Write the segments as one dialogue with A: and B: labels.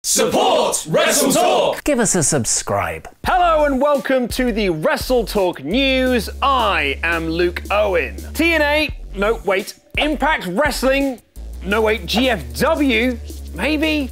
A: Support WrestleTalk!
B: Give us a subscribe.
C: Hello and welcome to the WrestleTalk News. I am Luke Owen. TNA, no wait, Impact Wrestling, no wait, GFW, maybe?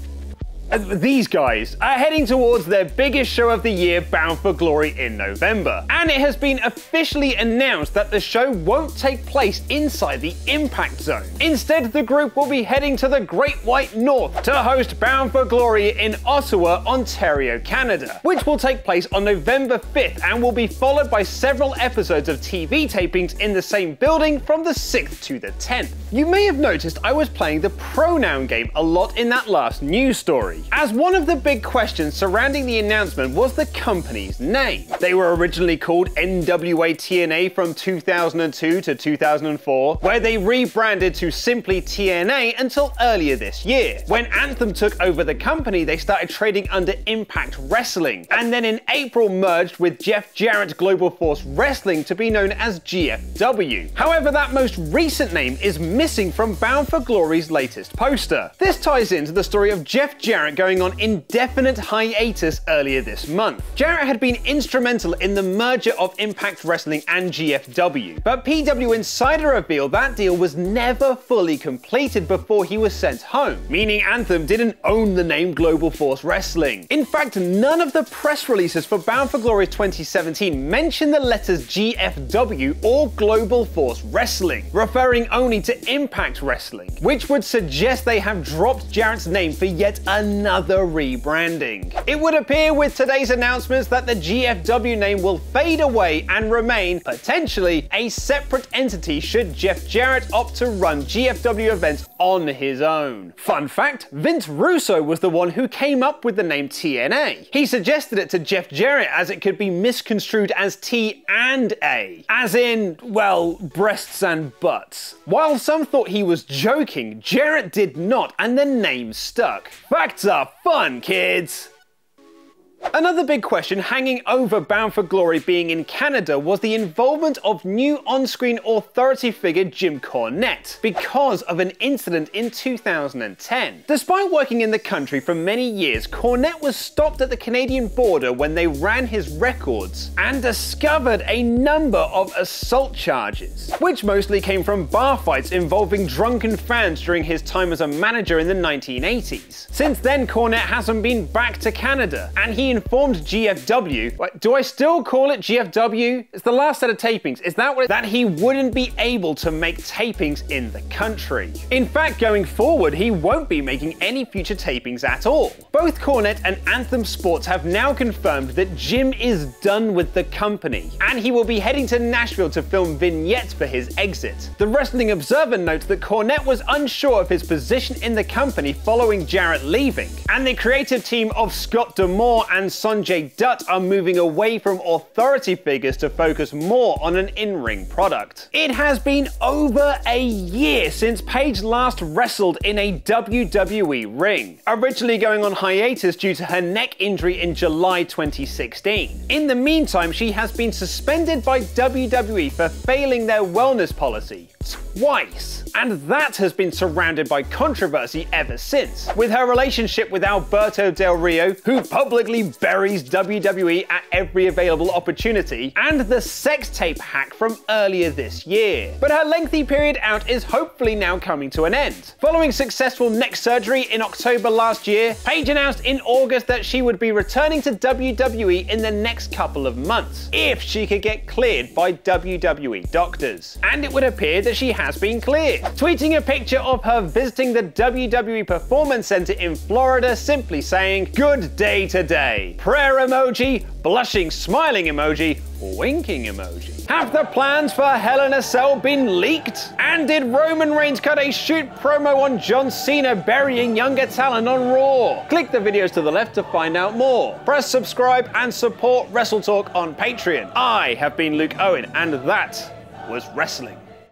C: These guys are heading towards their biggest show of the year, Bound for Glory, in November. And it has been officially announced that the show won't take place inside the Impact Zone. Instead, the group will be heading to the Great White North to host Bound for Glory in Ottawa, Ontario, Canada, which will take place on November 5th and will be followed by several episodes of TV tapings in the same building from the 6th to the 10th. You may have noticed I was playing the pronoun game a lot in that last news story, as one of the big questions surrounding the announcement was the company's name. They were originally called NWA TNA from 2002 to 2004, where they rebranded to simply TNA until earlier this year. When Anthem took over the company, they started trading under Impact Wrestling, and then in April merged with Jeff Jarrett Global Force Wrestling to be known as GFW. However, that most recent name is missing from Bound for Glory's latest poster. This ties into the story of Jeff Jarrett going on indefinite hiatus earlier this month. Jarrett had been instrumental in the merger of Impact Wrestling and GFW, but PW Insider revealed that deal was never fully completed before he was sent home, meaning Anthem didn't own the name Global Force Wrestling. In fact, none of the press releases for Bound for Glory 2017 mention the letters GFW or Global Force Wrestling, referring only to Impact Wrestling, which would suggest they have dropped Jarrett's name for yet another rebranding. It would appear with today's announcements that the GFW name will fade away and remain, potentially, a separate entity should Jeff Jarrett opt to run GFW events on his own. Fun fact, Vince Russo was the one who came up with the name TNA. He suggested it to Jeff Jarrett as it could be misconstrued as T and A, as in, well, breasts and butts. While some thought he was joking, Jarrett did not, and the name stuck. Facts are fun, kids! Another big question hanging over Bound for Glory being in Canada was the involvement of new on-screen authority figure Jim Cornette because of an incident in 2010. Despite working in the country for many years, Cornette was stopped at the Canadian border when they ran his records and discovered a number of assault charges, which mostly came from bar fights involving drunken fans during his time as a manager in the 1980s. Since then, Cornette hasn't been back to Canada, and he informed GFW, do I still call it GFW? It's the last set of tapings, is that what that he wouldn't be able to make tapings in the country. In fact, going forward, he won't be making any future tapings at all. Both Cornette and Anthem Sports have now confirmed that Jim is done with the company, and he will be heading to Nashville to film vignettes for his exit. The Wrestling Observer notes that Cornette was unsure of his position in the company following Jarrett leaving, and the creative team of Scott D'Amore and Sanjay Dutt are moving away from authority figures to focus more on an in-ring product. It has been over a year since Paige last wrestled in a WWE ring, originally going on hiatus due to her neck injury in July 2016. In the meantime, she has been suspended by WWE for failing their wellness policy twice, and that has been surrounded by controversy ever since, with her relationship with Alberto Del Rio, who publicly buries WWE at every available opportunity, and the sex tape hack from earlier this year. But her lengthy period out is hopefully now coming to an end. Following successful neck surgery in October last year, Paige announced in August that she would be returning to WWE in the next couple of months, if she could get cleared by WWE doctors. And it would appear that she has been cleared, tweeting a picture of her visiting the WWE Performance Center in Florida, simply saying, "Good day today." Prayer emoji, blushing smiling emoji, winking emoji. Have the plans for Hell in a Cell been leaked? And did Roman Reigns cut a shoot promo on John Cena burying younger talent on Raw? Click the videos to the left to find out more. Press subscribe and support WrestleTalk on Patreon. I have been Luke Owen, and that was wrestling.